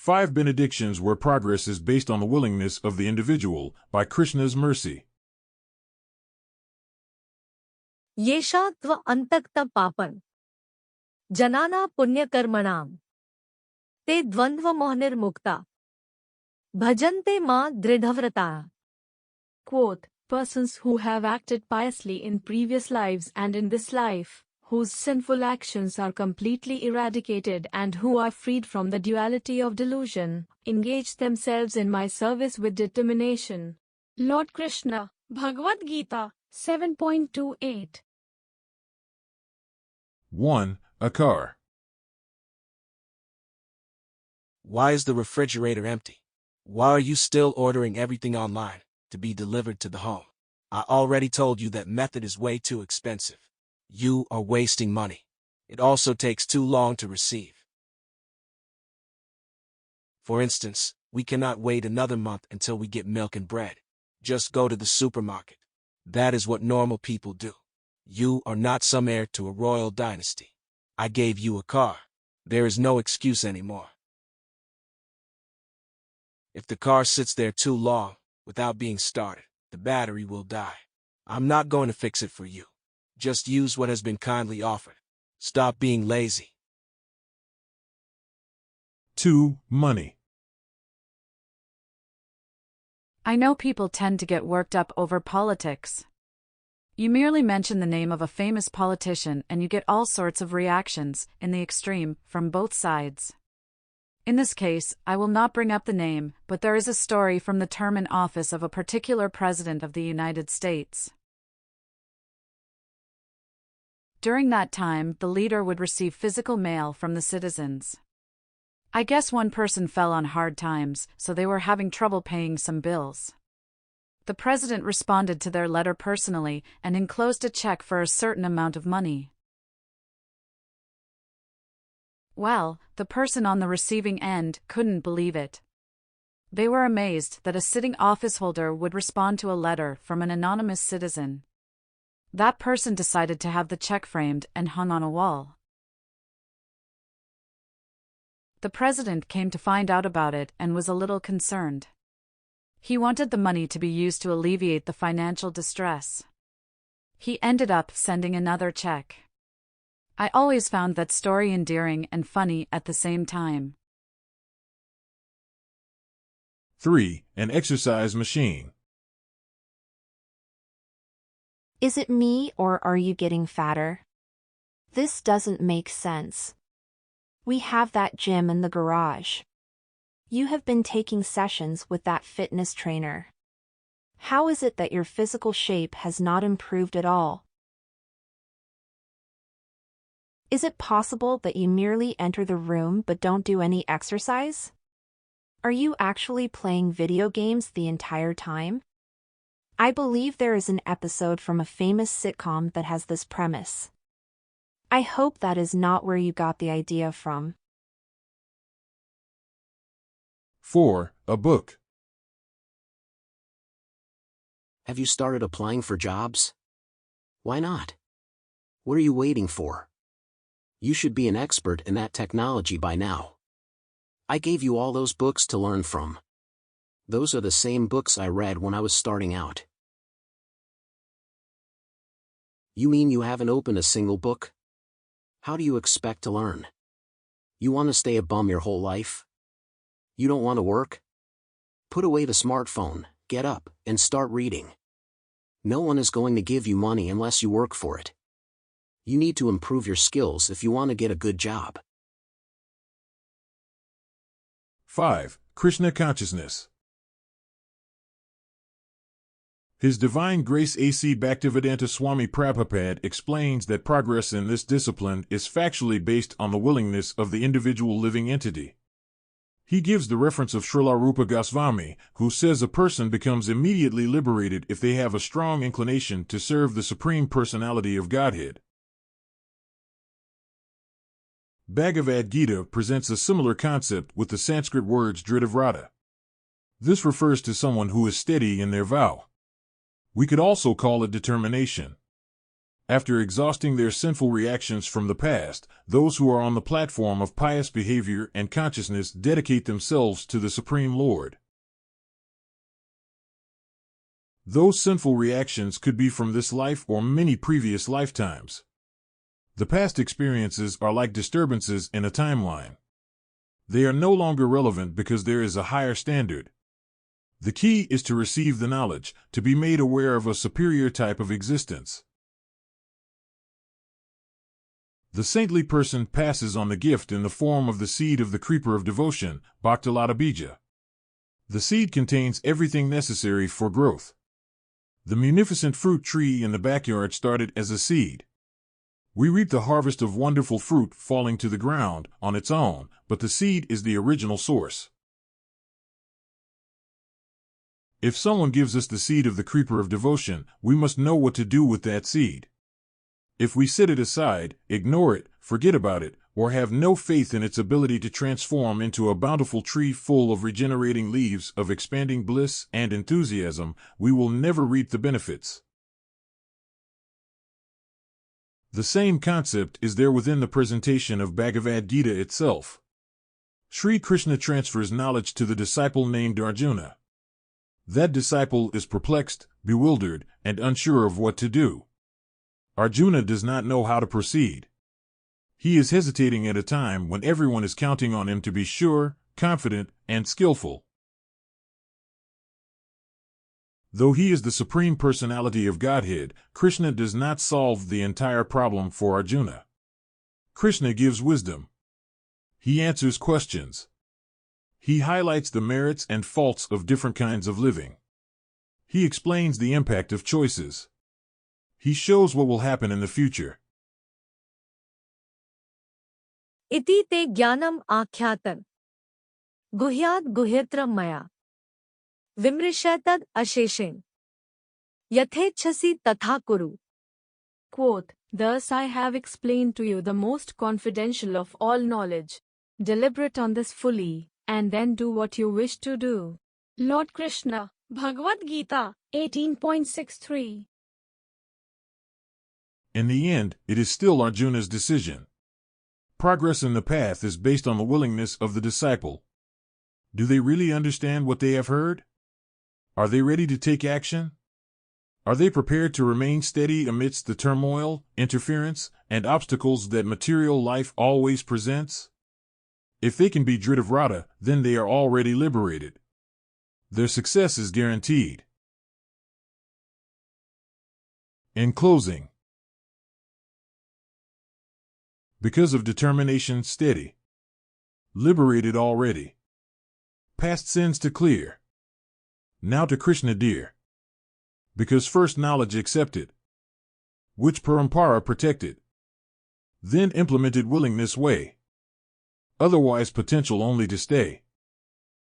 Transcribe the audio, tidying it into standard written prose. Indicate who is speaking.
Speaker 1: 5 Benedictions where progress is based on the willingness of the individual, by Krishna's mercy.
Speaker 2: येषा त्व अंतक्ता पापन जनाना पुण्यकर्मणाम ते द्वंद्व मोहनिर्मुक्ता भजन्ते मां दृढ़व्रता.
Speaker 3: Quote, persons who have acted piously in previous lives and in this life, whose sinful actions are completely eradicated and who are freed from the duality of delusion, engage themselves in my service with determination. Lord Krishna, Bhagavad-gita, 7.28.
Speaker 1: 1. A car.
Speaker 4: Why is the refrigerator empty? Why are you still ordering everything online to be delivered to the home? I already told you that method is way too expensive. You are wasting money. It also takes too long to receive. For instance, we cannot wait another month until we get milk and bread. Just go to the supermarket. That is what normal people do. You are not some heir to a royal dynasty. I gave you a car. There is no excuse anymore. If the car sits there too long, without being started, the battery will die. I'm not going to fix it for you. Just use what has been kindly offered. Stop being lazy.
Speaker 1: 2. Money.
Speaker 5: I know people tend to get worked up over politics. You merely mention the name of a famous politician and you get all sorts of reactions, in the extreme, from both sides. In this case, I will not bring up the name, but there is a story from the term in office of a particular president of the United States. During that time, the leader would receive physical mail from the citizens. I guess one person fell on hard times, so they were having trouble paying some bills. The president responded to their letter personally and enclosed a check for a certain amount of money. Well, the person on the receiving end couldn't believe it. They were amazed that a sitting officeholder would respond to a letter from an anonymous citizen. That person decided to have the check framed and hung on a wall. The president came to find out about it and was a little concerned. He wanted the money to be used to alleviate the financial distress. He ended up sending another check. I always found that story endearing and funny at the same time.
Speaker 1: 3. An exercise machine.
Speaker 6: Is it me or are you getting fatter? This doesn't make sense. We have that gym in the garage. You have been taking sessions with that fitness trainer. How is it that your physical shape has not improved at all? Is it possible that you merely enter the room but don't do any exercise? Are you actually playing video games the entire time? I believe there is an episode from a famous sitcom that has this premise. I hope that is not where you got the idea from.
Speaker 1: 4. A book.
Speaker 7: Have you started applying for jobs? Why not? What are you waiting for? You should be an expert in that technology by now. I gave you all those books to learn from. Those are the same books I read when I was starting out. You mean you haven't opened a single book? How do you expect to learn? You want to stay a bum your whole life? You don't want to work? Put away the smartphone, get up, and start reading. No one is going to give you money unless you work for it. You need to improve your skills if you want to get a good job.
Speaker 1: 5. Krishna Consciousness. His Divine Grace A.C. Bhaktivedanta Swami Prabhupada explains that progress in this discipline is factually based on the willingness of the individual living entity. He gives the reference of Srila Rupa Goswami, who says a person becomes immediately liberated if they have a strong inclination to serve the Supreme Personality of Godhead. Bhagavad-gita presents a similar concept with the Sanskrit words dridhavrata. This refers to someone who is steady in their vow. We could also call it determination. After exhausting their sinful reactions from the past, those who are on the platform of pious behavior and consciousness dedicate themselves to the Supreme Lord. Those sinful reactions could be from this life or many previous lifetimes. The past experiences are like disturbances in a timeline. They are no longer relevant because there is a higher standard. The key is to receive the knowledge, to be made aware of a superior type of existence. The saintly person passes on the gift in the form of the seed of the creeper of devotion, Bhagavad-gita. The seed contains everything necessary for growth. The munificent fruit tree in the backyard started as a seed. We reap the harvest of wonderful fruit falling to the ground on its own, but the seed is the original source. If someone gives us the seed of the creeper of devotion, we must know what to do with that seed. If we set it aside, ignore it, forget about it, or have no faith in its ability to transform into a bountiful tree full of regenerating leaves of expanding bliss and enthusiasm, we will never reap the benefits. The same concept is there within the presentation of Bhagavad-gita itself. Sri Krishna transfers knowledge to the disciple named Arjuna. That disciple is perplexed, bewildered, and unsure of what to do. Arjuna does not know how to proceed. He is hesitating at a time when everyone is counting on him to be sure, confident, and skillful. Though he is the Supreme Personality of Godhead, Krishna does not solve the entire problem for Arjuna. Krishna gives wisdom. He answers questions. He highlights the merits and faults of different kinds of living. He explains the impact of choices. He shows what will happen in the future.
Speaker 2: Iti te jnanam akhyatan. Guhyad guhyatram maya. Vimrishatad asheshen. Yathechasi tatha kuru.
Speaker 3: Quote, thus I have explained to you the most confidential of all knowledge. Deliberate on this fully, and then do what you wish to do. Lord Krishna, Bhagavad-gita, 18.63.
Speaker 1: In the end, it is still Arjuna's decision. Progress in the path is based on the willingness of the disciple. Do they really understand what they have heard? Are they ready to take action? Are they prepared to remain steady amidst the turmoil, interference, and obstacles that material life always presents? If they can be Dhritarashtra, then they are already liberated. Their success is guaranteed. In closing, because of determination steady, liberated already, past sins to clear, now to Krishna dear, because first knowledge accepted, which parampara protected, then implemented willingness way, otherwise potential only to stay.